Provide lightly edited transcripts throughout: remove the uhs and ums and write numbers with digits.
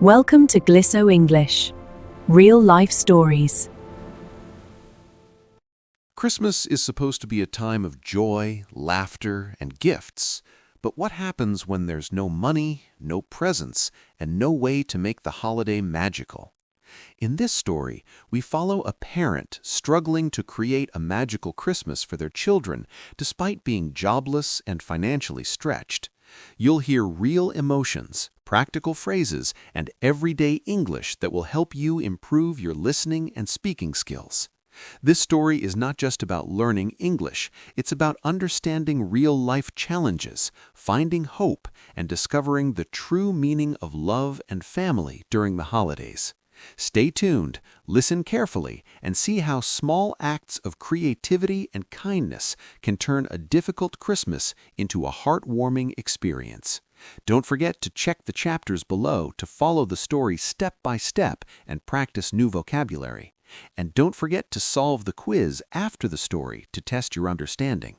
Welcome to Glisso English. Real life stories. Christmas is supposed to be a time of joy, laughter, and gifts. But what happens when there's no money, no presents, and no way to make the holiday magical? In this story, we follow a parent struggling to create a magical Christmas for their children despite being jobless and financially stretched. You'll hear real emotions, practical phrases, and everyday English that will help you improve your listening and speaking skills. This story is not just about learning English, it's about understanding real-life challenges, finding hope, and discovering the true meaning of love and family during the holidays. Stay tuned, listen carefully, and see how small acts of creativity and kindness can turn a difficult Christmas into a heartwarming experience. Don't forget to check the chapters below to follow the story step by step and practice new vocabulary. And don't forget to solve the quiz after the story to test your understanding.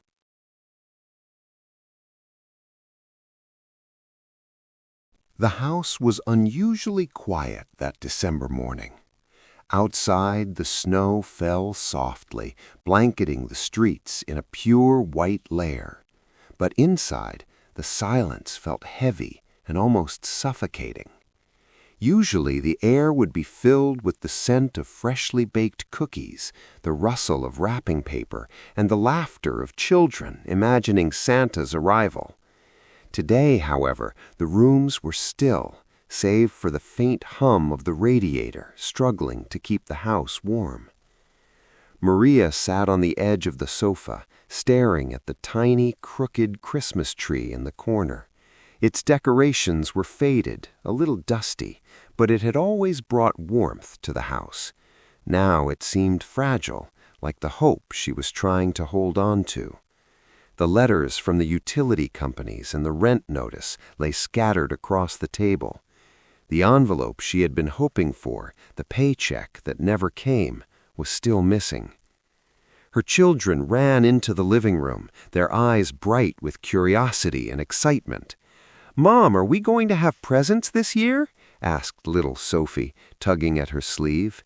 The house was unusually quiet that December morning. Outside, the snow fell softly, blanketing the streets in a pure white layer. But inside, the silence felt heavy and almost suffocating. Usually, the air would be filled with the scent of freshly baked cookies, the rustle of wrapping paper, and the laughter of children imagining Santa's arrival. Today, however, the rooms were still, save for the faint hum of the radiator struggling to keep the house warm. Maria sat on the edge of the sofa, staring at the tiny, crooked Christmas tree in the corner. Its decorations were faded, a little dusty, but it had always brought warmth to the house. Now it seemed fragile, like the hope she was trying to hold on to. The letters from the utility companies and the rent notice lay scattered across the table. The envelope she had been hoping for, the paycheck that never came, was still missing. Her children ran into the living room, their eyes bright with curiosity and excitement. "Mom, are we going to have presents this year?" asked little Sophie, tugging at her sleeve.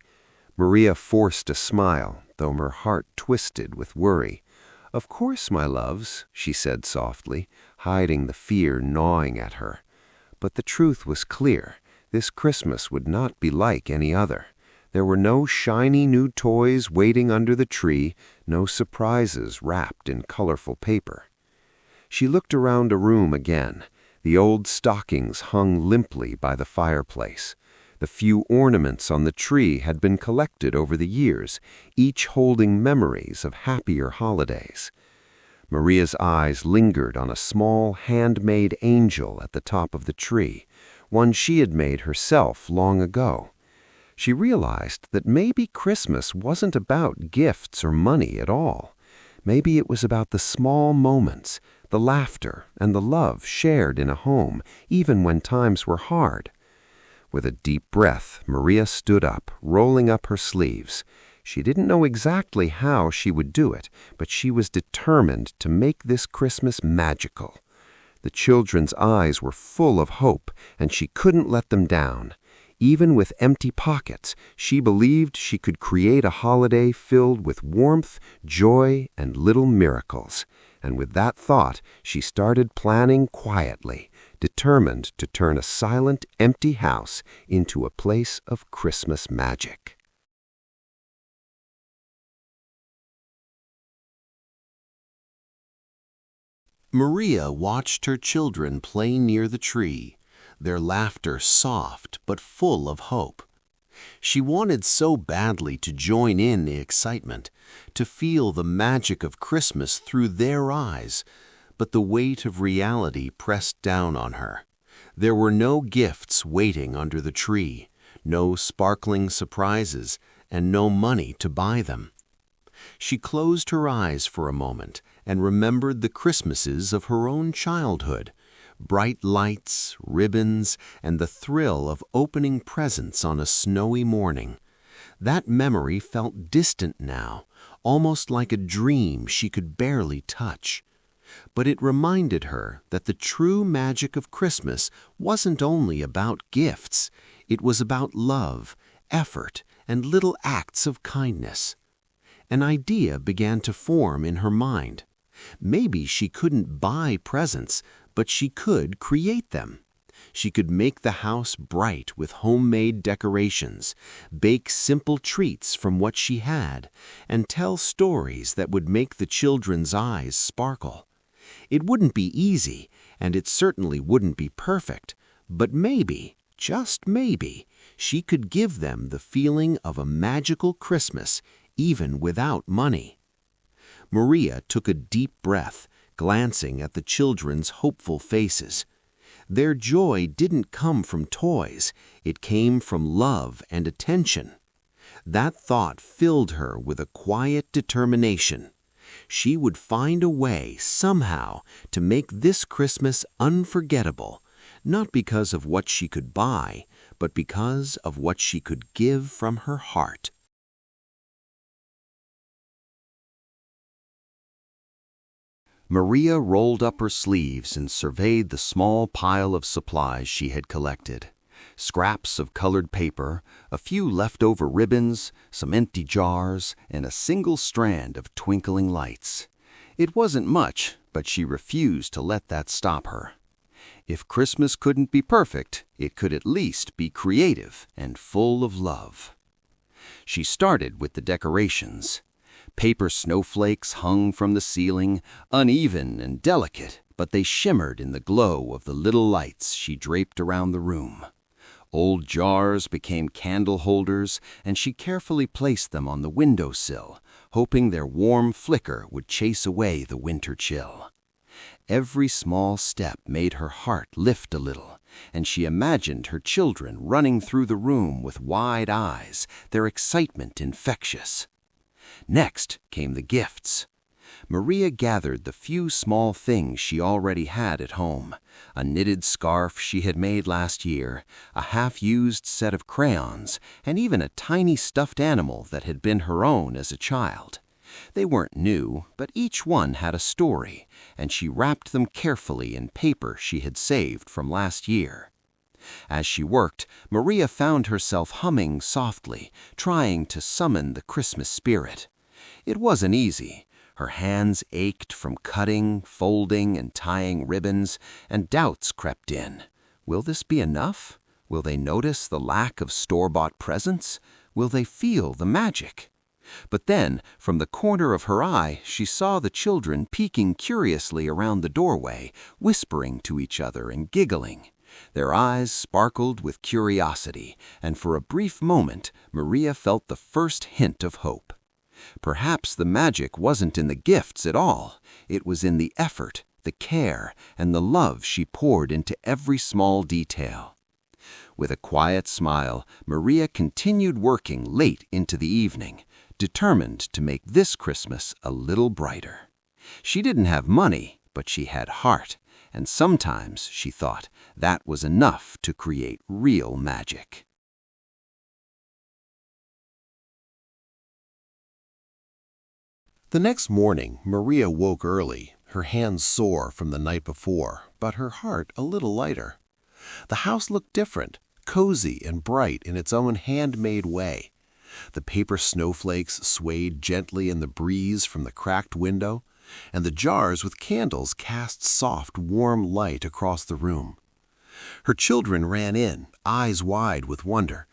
Maria forced a smile, though her heart twisted with worry. "Of course, my loves," she said softly, hiding the fear gnawing at her. But the truth was clear. This Christmas would not be like any other. There were no shiny new toys waiting under the tree, no surprises wrapped in colorful paper. She looked around the room again. The old stockings hung limply by the fireplace. The few ornaments on the tree had been collected over the years, each holding memories of happier holidays. Maria's eyes lingered on a small handmade angel at the top of the tree, one she had made herself long ago. She realized that maybe Christmas wasn't about gifts or money at all. Maybe it was about the small moments, the laughter and the love shared in a home, even when times were hard. With a deep breath, Maria stood up, rolling up her sleeves. She didn't know exactly how she would do it, but she was determined to make this Christmas magical. The children's eyes were full of hope, and she couldn't let them down. Even with empty pockets, she believed she could create a holiday filled with warmth, joy, and little miracles. And with that thought, she started planning quietly, determined to turn a silent, empty house into a place of Christmas magic. Maria watched her children play near the tree, their laughter soft but full of hope. She wanted so badly to join in the excitement, to feel the magic of Christmas through their eyes, but the weight of reality pressed down on her. There were no gifts waiting under the tree, no sparkling surprises, and no money to buy them. She closed her eyes for a moment and remembered the Christmases of her own childhood, bright lights, ribbons, and the thrill of opening presents on a snowy morning. That memory felt distant now, almost like a dream she could barely touch. But it reminded her that the true magic of Christmas wasn't only about gifts. It was about love, effort, and little acts of kindness. An idea began to form in her mind. Maybe she couldn't buy presents, but she could create them. She could make the house bright with homemade decorations, bake simple treats from what she had, and tell stories that would make the children's eyes sparkle. It wouldn't be easy, and it certainly wouldn't be perfect, but maybe, just maybe, she could give them the feeling of a magical Christmas, even without money. Maria took a deep breath, glancing at the children's hopeful faces. Their joy didn't come from toys, it came from love and attention. That thought filled her with a quiet determination. She would find a way, somehow, to make this Christmas unforgettable, not because of what she could buy, but because of what she could give from her heart. Maria rolled up her sleeves and surveyed the small pile of supplies she had collected. Scraps of colored paper, a few leftover ribbons, some empty jars, and a single strand of twinkling lights. It wasn't much, but she refused to let that stop her. If Christmas couldn't be perfect, it could at least be creative and full of love. She started with the decorations. Paper snowflakes hung from the ceiling, uneven and delicate, but they shimmered in the glow of the little lights she draped around the room. Old jars became candle holders, and she carefully placed them on the windowsill, hoping their warm flicker would chase away the winter chill. Every small step made her heart lift a little, and she imagined her children running through the room with wide eyes, their excitement infectious. Next came the gifts. Maria gathered the few small things she already had at home: a knitted scarf she had made last year, a half-used set of crayons, and even a tiny stuffed animal that had been her own as a child. They weren't new, but each one had a story, and she wrapped them carefully in paper she had saved from last year. As she worked, Maria found herself humming softly, trying to summon the Christmas spirit. It wasn't easy. Her hands ached from cutting, folding, and tying ribbons, and doubts crept in. Will this be enough? Will they notice the lack of store-bought presents? Will they feel the magic? But then, from the corner of her eye, she saw the children peeking curiously around the doorway, whispering to each other and giggling. Their eyes sparkled with curiosity, and for a brief moment, Maria felt the first hint of hope. Perhaps the magic wasn't in the gifts at all. It was in the effort, the care, and the love she poured into every small detail. With a quiet smile, Maria continued working late into the evening, determined to make this Christmas a little brighter. She didn't have money, but she had heart, and sometimes, she thought, that was enough to create real magic. The next morning, Maria woke early, her hands sore from the night before, but her heart a little lighter. The house looked different, cozy and bright in its own handmade way. The paper snowflakes swayed gently in the breeze from the cracked window, and the jars with candles cast soft, warm light across the room. Her children ran in, eyes wide with wonder.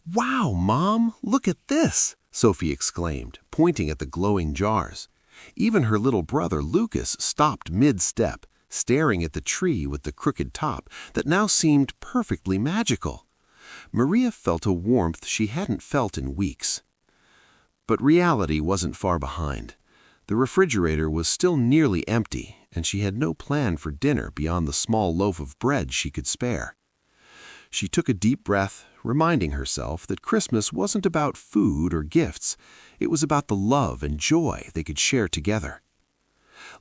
"Wow, Mom, look at this!" Sophie exclaimed, pointing at the glowing jars. Even her little brother Lucas stopped mid-step, staring at the tree with the crooked top that now seemed perfectly magical. Maria felt a warmth she hadn't felt in weeks. But reality wasn't far behind. The refrigerator was still nearly empty, and she had no plan for dinner beyond the small loaf of bread she could spare. She took a deep breath, reminding herself that Christmas wasn't about food or gifts. It was about the love and joy they could share together.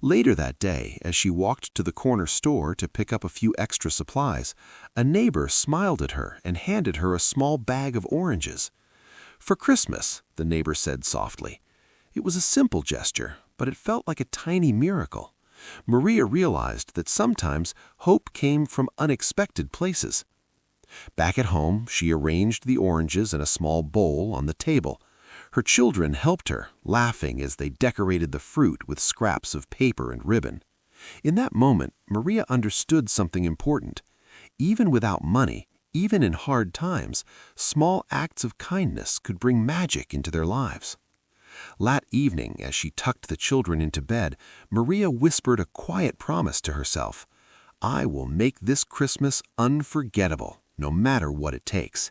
Later that day, as she walked to the corner store to pick up a few extra supplies, a neighbor smiled at her and handed her a small bag of oranges. "For Christmas," the neighbor said softly. It was a simple gesture, but it felt like a tiny miracle. Maria realized that sometimes hope came from unexpected places. Back at home, she arranged the oranges in a small bowl on the table. Her children helped her, laughing as they decorated the fruit with scraps of paper and ribbon. In that moment, Maria understood something important. Even without money, even in hard times, small acts of kindness could bring magic into their lives. That evening, as she tucked the children into bed, Maria whispered a quiet promise to herself. "I will make this Christmas unforgettable, no matter what it takes."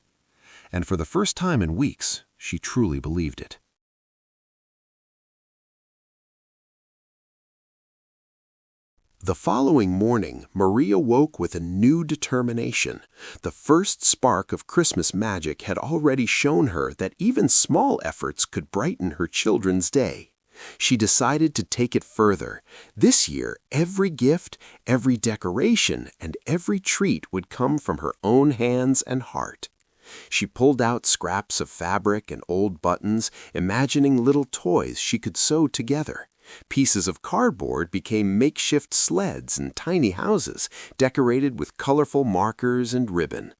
And for the first time in weeks, she truly believed it. The following morning, Maria woke with a new determination. The first spark of Christmas magic had already shown her that even small efforts could brighten her children's day. She decided to take it further. This year, every gift, every decoration, and every treat would come from her own hands and heart. She pulled out scraps of fabric and old buttons, imagining little toys she could sew together. Pieces of cardboard became makeshift sleds and tiny houses, decorated with colorful markers and ribbon.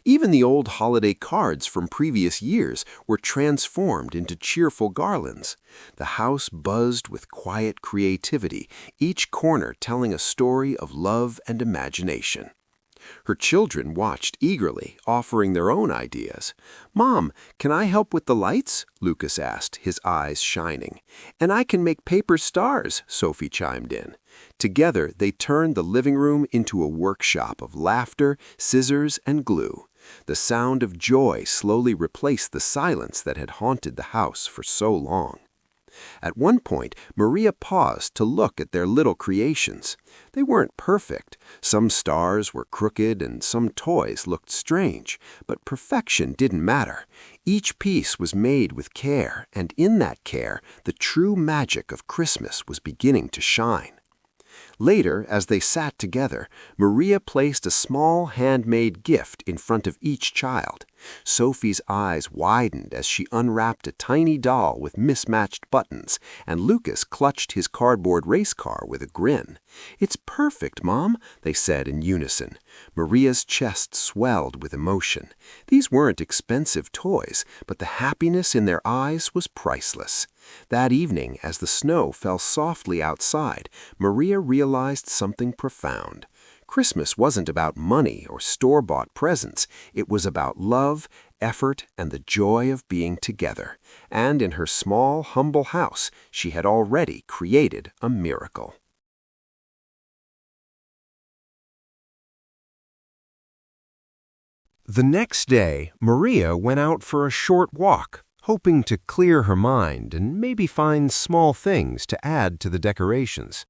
Even the old holiday cards from previous years were transformed into cheerful garlands. The house buzzed with quiet creativity, each corner telling a story of love and imagination. Her children watched eagerly, offering their own ideas. "Mom, can I help with the lights?" Lucas asked, his eyes shining. "And I can make paper stars," Sophie chimed in. Together, they turned the living room into a workshop of laughter, scissors, and glue. The sound of joy slowly replaced the silence that had haunted the house for so long. At one point, Maria paused to look at their little creations. They weren't perfect. Some stars were crooked and some toys looked strange, but perfection didn't matter. Each piece was made with care, and in that care, the true magic of Christmas was beginning to shine. Later, as they sat together, Maria placed a small handmade gift in front of each child. Sophie's eyes widened as she unwrapped a tiny doll with mismatched buttons, and Lucas clutched his cardboard race car with a grin. "It's perfect, Mom," they said in unison. Maria's chest swelled with emotion. These weren't expensive toys, but the happiness in their eyes was priceless. That evening, as the snow fell softly outside, Maria realized something profound. Christmas wasn't about money or store-bought presents. It was about love, effort, and the joy of being together. And in her small, humble house, she had already created a miracle. The next day, Maria went out for a short walk, hoping to clear her mind and maybe find small things to add to the decorations.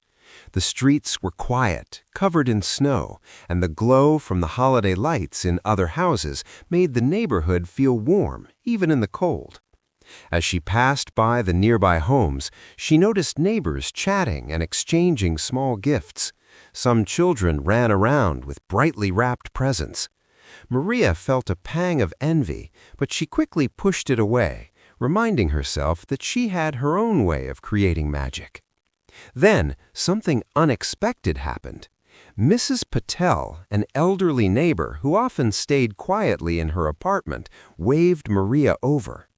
The streets were quiet, covered in snow, and the glow from the holiday lights in other houses made the neighborhood feel warm, even in the cold. As she passed by the nearby homes, she noticed neighbors chatting and exchanging small gifts. Some children ran around with brightly wrapped presents. Maria felt a pang of envy, but she quickly pushed it away, reminding herself that she had her own way of creating magic. Then, something unexpected happened. Mrs. Patel, an elderly neighbor who often stayed quietly in her apartment, waved Maria over.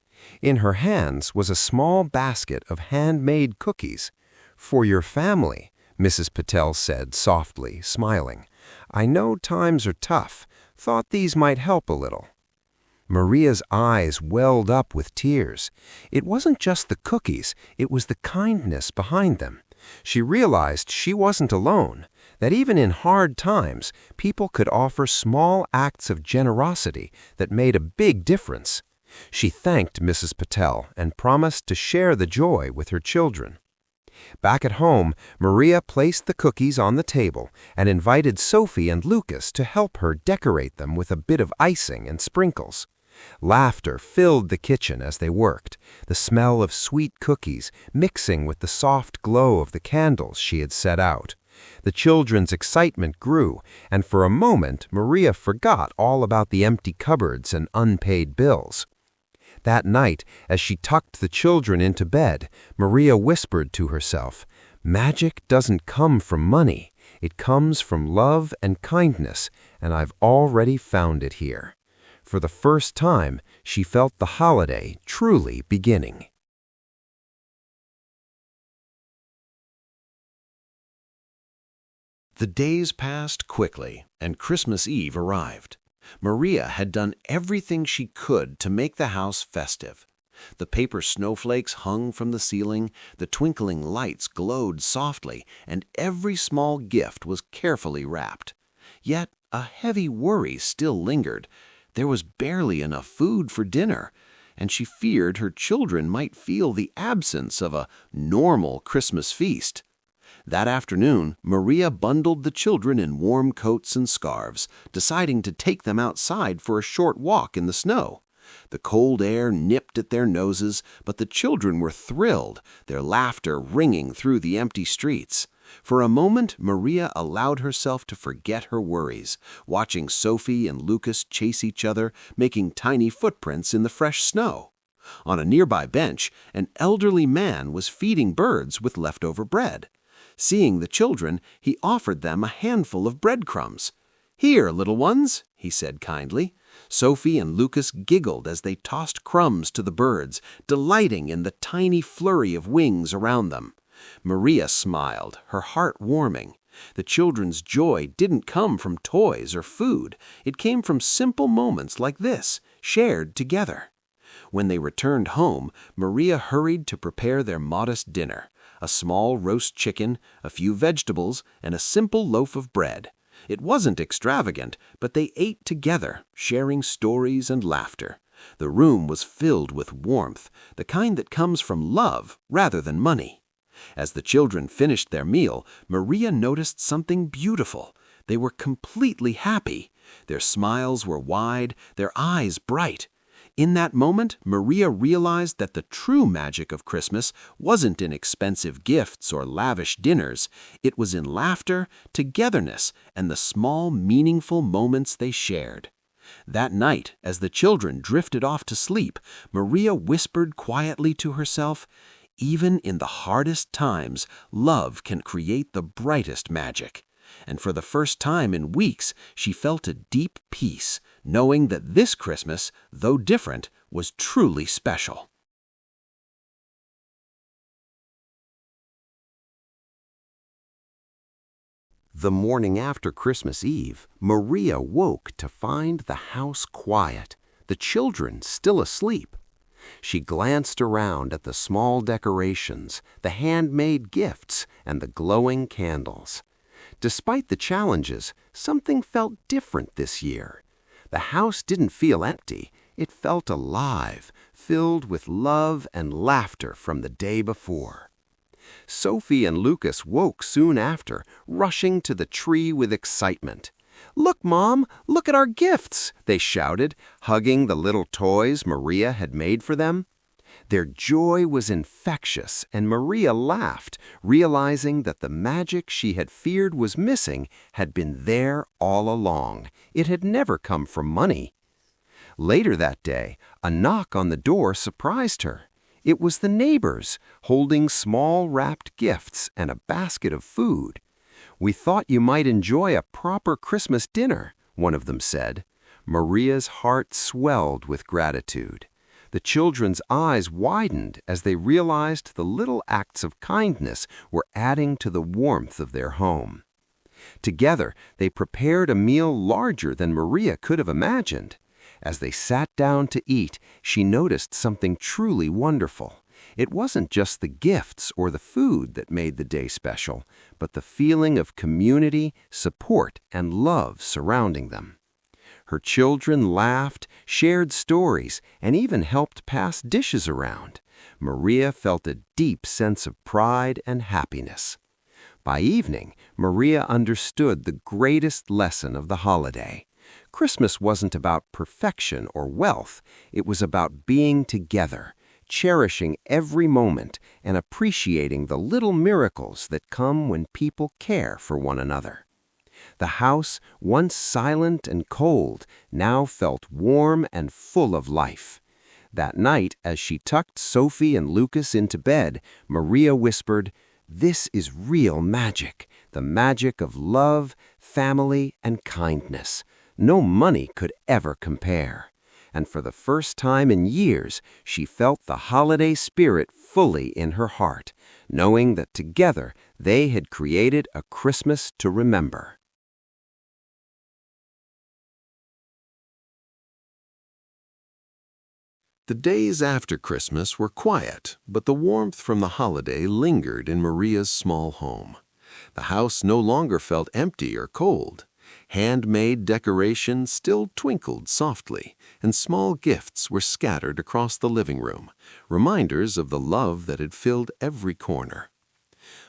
In her hands was a small basket of handmade cookies. "For your family," Mrs. Patel said softly, smiling. "I know times are tough. Thought these might help a little." Maria's eyes welled up with tears. It wasn't just the cookies, it was the kindness behind them. She realized she wasn't alone, that even in hard times, people could offer small acts of generosity that made a big difference. She thanked Mrs. Patel and promised to share the joy with her children. Back at home, Maria placed the cookies on the table and invited Sophie and Lucas to help her decorate them with a bit of icing and sprinkles. Laughter filled the kitchen as they worked, the smell of sweet cookies mixing with the soft glow of the candles she had set out. The children's excitement grew, and for a moment Maria forgot all about the empty cupboards and unpaid bills. That night, as she tucked the children into bed, Maria whispered to herself, "Magic doesn't come from money. It comes from love and kindness, and I've already found it here." For the first time, she felt the holiday truly beginning. The days passed quickly, and Christmas Eve arrived. Maria had done everything she could to make the house festive. The paper snowflakes hung from the ceiling, the twinkling lights glowed softly, and every small gift was carefully wrapped. Yet a heavy worry still lingered. There was barely enough food for dinner, and she feared her children might feel the absence of a normal Christmas feast. That afternoon, Maria bundled the children in warm coats and scarves, deciding to take them outside for a short walk in the snow. The cold air nipped at their noses, but the children were thrilled, their laughter ringing through the empty streets. For a moment, Maria allowed herself to forget her worries, watching Sophie and Lucas chase each other, making tiny footprints in the fresh snow. On a nearby bench, an elderly man was feeding birds with leftover bread. Seeing the children, he offered them a handful of breadcrumbs. "Here, little ones," he said kindly. Sophie and Lucas giggled as they tossed crumbs to the birds, delighting in the tiny flurry of wings around them. Maria smiled, her heart warming. The children's joy didn't come from toys or food. It came from simple moments like this, shared together. When they returned home, Maria hurried to prepare their modest dinner: a small roast chicken, a few vegetables, and a simple loaf of bread. It wasn't extravagant, but they ate together, sharing stories and laughter. The room was filled with warmth, the kind that comes from love rather than money. As the children finished their meal, Maria noticed something beautiful. They were completely happy. Their smiles were wide, their eyes bright. In that moment, Maria realized that the true magic of Christmas wasn't in expensive gifts or lavish dinners. It was in laughter, togetherness, and the small, meaningful moments they shared. That night, as the children drifted off to sleep, Maria whispered quietly to herself, "Even in the hardest times, love can create the brightest magic." And for the first time in weeks, she felt a deep peace, knowing that this Christmas, though different, was truly special. The morning after Christmas Eve, Maria woke to find the house quiet, the children still asleep. She glanced around at the small decorations, the handmade gifts, and the glowing candles. Despite the challenges, something felt different this year. The house didn't feel empty. It felt alive, filled with love and laughter from the day before. Sophie and Lucas woke soon after, rushing to the tree with excitement. "Look, Mom! Look at our gifts!" they shouted, hugging the little toys Maria had made for them. Their joy was infectious, and Maria laughed, realizing that the magic she had feared was missing had been there all along. It had never come from money. Later that day, a knock on the door surprised her. It was the neighbors, holding small wrapped gifts and a basket of food. "We thought you might enjoy a proper Christmas dinner," one of them said. Maria's heart swelled with gratitude. The children's eyes widened as they realized the little acts of kindness were adding to the warmth of their home. Together, they prepared a meal larger than Maria could have imagined. As they sat down to eat, she noticed something truly wonderful. It wasn't just the gifts or the food that made the day special, but the feeling of community, support, and love surrounding them. Her children laughed, shared stories, and even helped pass dishes around. Maria felt a deep sense of pride and happiness. By evening, Maria understood the greatest lesson of the holiday. Christmas wasn't about perfection or wealth. It was about being together, cherishing every moment, and appreciating the little miracles that come when people care for one another. The house, once silent and cold, now felt warm and full of life. That night, as she tucked Sophie and Lucas into bed, Maria whispered, This is real magic, the magic of love, family, and kindness. No money could ever compare. And for the first time in years, she felt the holiday spirit fully in her heart, knowing that together they had created a Christmas to remember. The days after Christmas were quiet, but the warmth from the holiday lingered in Maria's small home. The house no longer felt empty or cold. Handmade decorations still twinkled softly, and small gifts were scattered across the living room, reminders of the love that had filled every corner.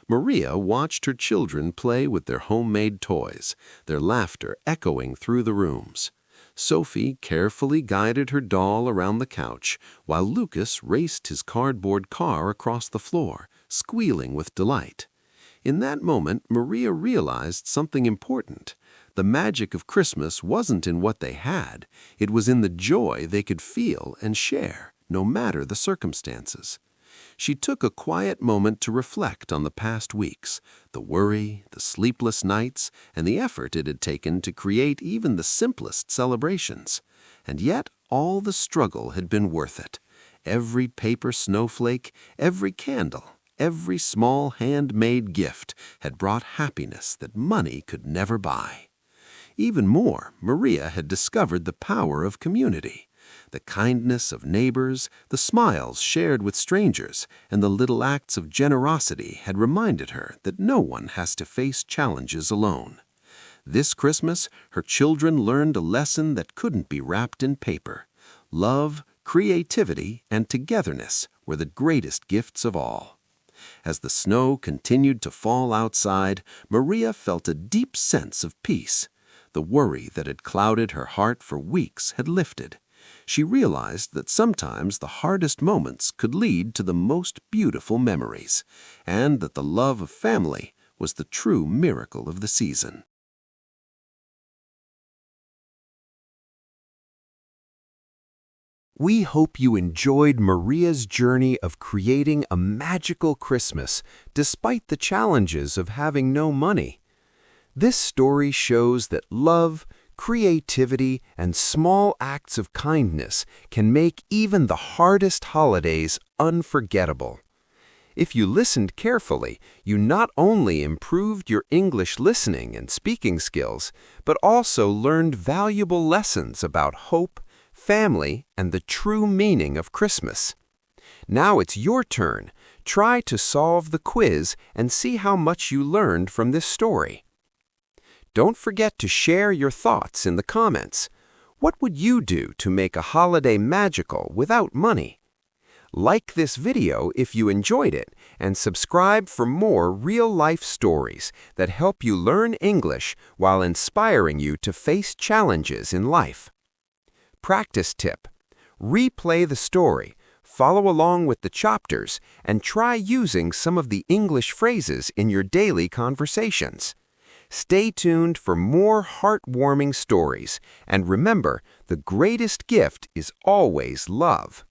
Maria watched her children play with their homemade toys, their laughter echoing through the rooms. Sophie carefully guided her doll around the couch, while Lucas raced his cardboard car across the floor, squealing with delight. In that moment, Maria realized something important. The magic of Christmas wasn't in what they had. It was in the joy they could feel and share, no matter the circumstances. She took a quiet moment to reflect on the past weeks, the worry, the sleepless nights, and the effort it had taken to create even the simplest celebrations. And yet, all the struggle had been worth it. Every paper snowflake, every candle, every small handmade gift had brought happiness that money could never buy. Even more, Maria had discovered the power of community. The kindness of neighbors, the smiles shared with strangers, and the little acts of generosity had reminded her that no one has to face challenges alone. This Christmas, her children learned a lesson that couldn't be wrapped in paper. Love, creativity, and togetherness were the greatest gifts of all. As the snow continued to fall outside, Maria felt a deep sense of peace. The worry that had clouded her heart for weeks had lifted. She realized that sometimes the hardest moments could lead to the most beautiful memories, and that the love of family was the true miracle of the season. We hope you enjoyed Maria's journey of creating a magical Christmas despite the challenges of having no money. This story shows that love, creativity, and small acts of kindness can make even the hardest holidays unforgettable. If you listened carefully, you not only improved your English listening and speaking skills, but also learned valuable lessons about hope, family, and the true meaning of Christmas. Now it's your turn. Try to solve the quiz and see how much you learned from this story. Don't forget to share your thoughts in the comments. What would you do to make a holiday magical without money? Like this video if you enjoyed it, and subscribe for more real-life stories that help you learn English while inspiring you to face challenges in life. Practice tip: replay the story, follow along with the chapters, and try using some of the English phrases in your daily conversations. Stay tuned for more heartwarming stories, and remember, the greatest gift is always love.